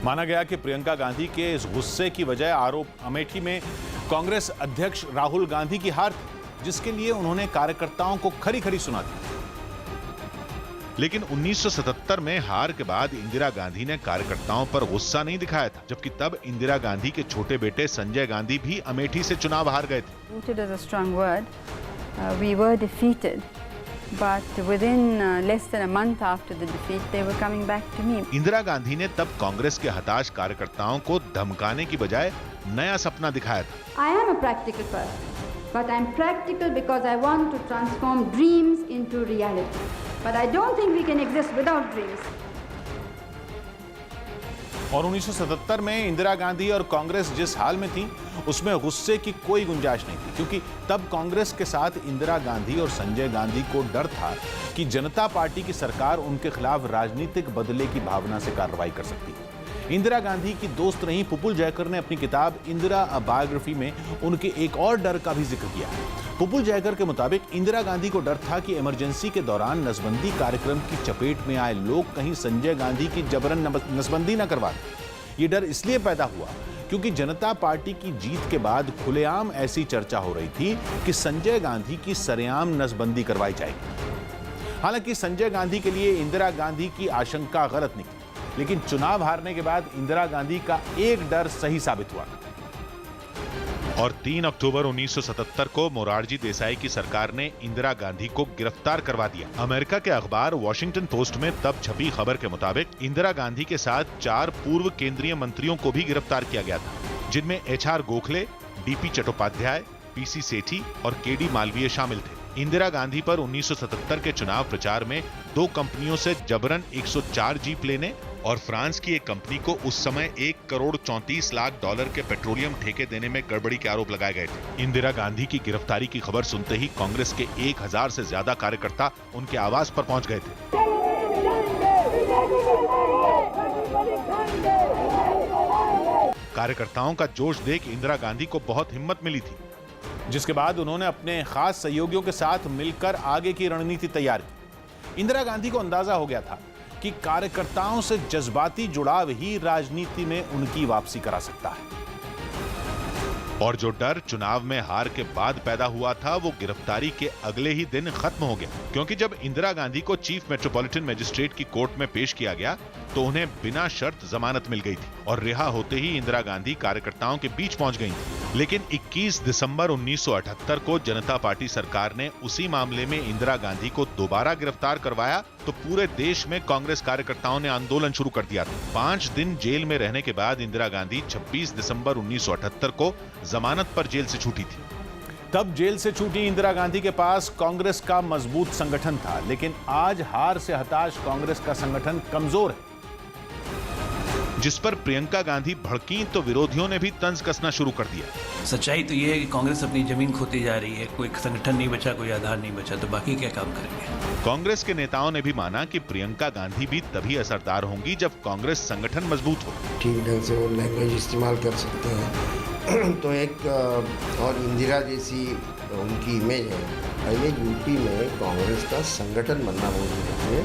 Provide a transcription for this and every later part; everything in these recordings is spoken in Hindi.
माना गया कि प्रियंका गांधी के इस गुस्से की वजह आरोप अमेठी में कांग्रेस अध्यक्ष राहुल गांधी की हार थी, जिसके लिए उन्होंने कार्यकर्ताओं को खरी खरी सुना दी। लेकिन 1977 में हार के बाद इंदिरा गांधी ने कार्यकर्ताओं पर गुस्सा नहीं दिखाया था, जबकि तब इंदिरा गांधी के छोटे बेटे संजय गांधी भी अमेठी से चुनाव हार गए थे। We were defeated, but within less than a month after the defeat, they were coming back to me. Indira Gandhi ने तब कांग्रेस के हताश कार्यकर्ताओं को धमकाने की बजाय नया सपना दिखाया था। I am a practical person, but I'm practical because I want to transform dreams into reality. But I don't think we can exist without dreams. और 1977 में इंदिरा गांधी और कांग्रेस जिस हाल में थी, उसमें गुस्से की कोई गुंजाइश नहीं थी, क्योंकि तब कांग्रेस के साथ इंदिरा गांधी और संजय गांधी को डर था कि जनता पार्टी की सरकार उनके खिलाफ राजनीतिक बदले की भावना से कार्रवाई कर सकती है। इंदिरा गांधी की दोस्त रही पुपुल जयकर ने अपनी किताब इंदिरा बायोग्राफी में उनके एक और डर का भी जिक्र किया है। पुपुल जयकर के मुताबिक इंदिरा गांधी को डर था कि इमरजेंसी के दौरान नसबंदी कार्यक्रम की चपेट में आए लोग कहीं संजय गांधी की जबरन नसबंदी न करवा दें। ये डर इसलिए पैदा हुआ क्योंकि जनता पार्टी की जीत के बाद खुलेआम ऐसी चर्चा हो रही थी कि संजय गांधी की सरेआम नसबंदी करवाई जाएगी। हालांकि संजय गांधी के लिए इंदिरा गांधी की आशंका गलत निकली, लेकिन चुनाव हारने के बाद इंदिरा गांधी का एक डर सही साबित हुआ और 3 अक्टूबर 1977 को मोरारजी देसाई की सरकार ने इंदिरा गांधी को गिरफ्तार करवा दिया। अमेरिका के अखबार वॉशिंगटन पोस्ट में तब छपी खबर के मुताबिक इंदिरा गांधी के साथ 4 पूर्व केंद्रीय मंत्रियों को भी गिरफ्तार किया गया था, जिनमें HR Gokhale, DP Chattopadhyay, PC सेठी और KD मालवीय शामिल थे। इंदिरा गांधी पर 1977 के चुनाव प्रचार में 2 कंपनियों से जबरन 104 जीप लेने और फ्रांस की एक कंपनी को उस समय $1 करोड़ 34 लाख के पेट्रोलियम ठेके देने में गड़बड़ी के आरोप लगाए गए थे। इंदिरा गांधी की गिरफ्तारी की खबर सुनते ही कांग्रेस के 1000 से ज्यादा कार्यकर्ता उनके आवास पर पहुंच गए थे। कार्यकर्ताओं का जोश देख इंदिरा गांधी को बहुत हिम्मत मिली थी, जिसके बाद उन्होंने अपने खास सहयोगियों के साथ मिलकर आगे की रणनीति तैयार की। इंदिरा गांधी को अंदाजा हो गया था कि कार्यकर्ताओं से जज्बाती जुड़ाव ही राजनीति में उनकी वापसी करा सकता है। और जो डर चुनाव में हार के बाद पैदा हुआ था, वो गिरफ्तारी के अगले ही दिन खत्म हो गया, क्योंकि जब इंदिरा गांधी को चीफ मेट्रोपॉलिटन मजिस्ट्रेट की कोर्ट में पेश किया गया तो उन्हें बिना शर्त जमानत मिल गई थी और रिहा होते ही इंदिरा गांधी कार्यकर्ताओं के बीच पहुंच गई थी। लेकिन 21 दिसंबर 1978 को जनता पार्टी सरकार ने उसी मामले में इंदिरा गांधी को दोबारा गिरफ्तार करवाया तो पूरे देश में कांग्रेस कार्यकर्ताओं ने आंदोलन शुरू कर दिया था। 5 दिन जेल में रहने के बाद इंदिरा गांधी 26 दिसंबर 1978 को जमानत पर जेल से छूटी थी। तब जेल से छूटी इंदिरा गांधी के पास कांग्रेस का मजबूत संगठन था, लेकिन आज हार से हताश कांग्रेस का संगठन कमजोर है। जिस पर प्रियंका गांधी भड़कीं तो विरोधियों ने भी तंज कसना शुरू कर दिया। सच्चाई तो ये है कि कांग्रेस अपनी जमीन खोती जा रही है, कोई संगठन नहीं बचा, कोई आधार नहीं बचा, तो बाकी क्या काम करेंगे। कांग्रेस के नेताओं ने भी माना कि प्रियंका गांधी भी तभी असरदार होंगी जब कांग्रेस संगठन मजबूत हो। ठीक ढंग से वो लैंग्वेज इस्तेमाल कर सकते हैं तो एक और इंदिरा जैसी उनकी इमेज है। पहले यूपी में कांग्रेस का संगठन बनना बहुत जरूरी है,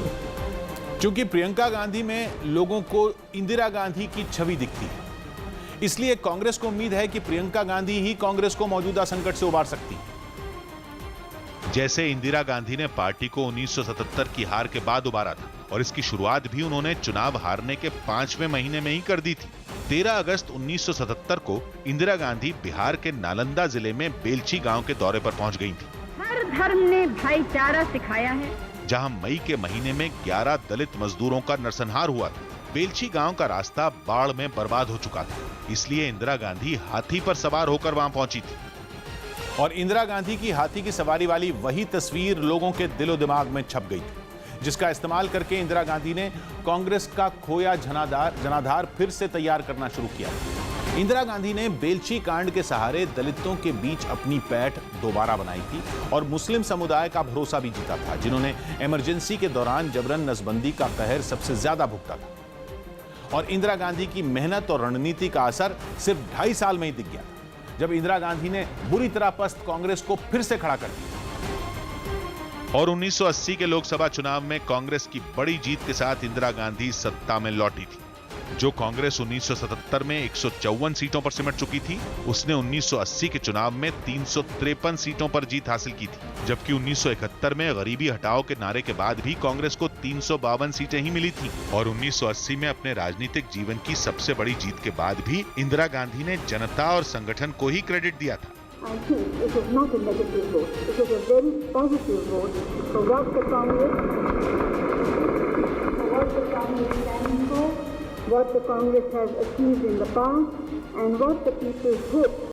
क्योंकि प्रियंका गांधी में लोगों को इंदिरा गांधी की छवि दिखती है। इसलिए कांग्रेस को उम्मीद है कि प्रियंका गांधी ही कांग्रेस को मौजूदा संकट से उबार सकती है। जैसे इंदिरा गांधी ने पार्टी को 1977 की हार के बाद उबारा था और इसकी शुरुआत भी उन्होंने चुनाव हारने के 5वें महीने में ही कर दी थी। 13 अगस्त 1977 को इंदिरा गांधी बिहार के नालंदा जिले में बेलछी गांव के दौरे पर पहुंच गई थी। हर धर्म ने भाईचारा सिखाया है, जहां मई के महीने में 11 दलित मजदूरों का नरसंहार हुआ था। बेलछी गांव का रास्ता बाढ़ में बर्बाद हो चुका था, इसलिए इंदिरा गांधी हाथी पर सवार होकर वहां पहुंची थी। और इंदिरा गांधी की हाथी की सवारी वाली वही तस्वीर लोगों के दिलो दिमाग में छप गई थी, जिसका इस्तेमाल करके इंदिरा गांधी ने कांग्रेस का खोया जनाधार फिर से तैयार करना शुरू किया। इंदिरा गांधी ने बेलछी कांड के सहारे दलितों के बीच अपनी पैठ दोबारा बनाई थी और मुस्लिम समुदाय का भरोसा भी जीता था, जिन्होंने इमरजेंसी के दौरान जबरन नसबंदी का कहर सबसे ज्यादा भुगता था। और इंदिरा गांधी की मेहनत और रणनीति का असर सिर्फ 2.5 साल में ही दिख गया, जब इंदिरा गांधी ने बुरी तरह पस्त कांग्रेस को फिर से खड़ा कर दिया। और 1980 के लोकसभा चुनाव में कांग्रेस की बड़ी जीत के साथ इंदिरा गांधी सत्ता में लौटी थी। जो कांग्रेस 1977 में 154 सीटों पर सिमट चुकी थी, उसने 1980 के चुनाव में 353 सीटों पर जीत हासिल की थी, जबकि 1971 में गरीबी हटाओ के नारे के बाद भी कांग्रेस को 352 सीटें ही मिली थी। और 1980 में अपने राजनीतिक जीवन की सबसे बड़ी जीत के बाद भी इंदिरा गांधी ने जनता और संगठन को ही क्रेडिट दिया था। I think it is not a negative vote. It is a very positive vote for what the Congress stands for, what the Congress has achieved in the past, and what the people hope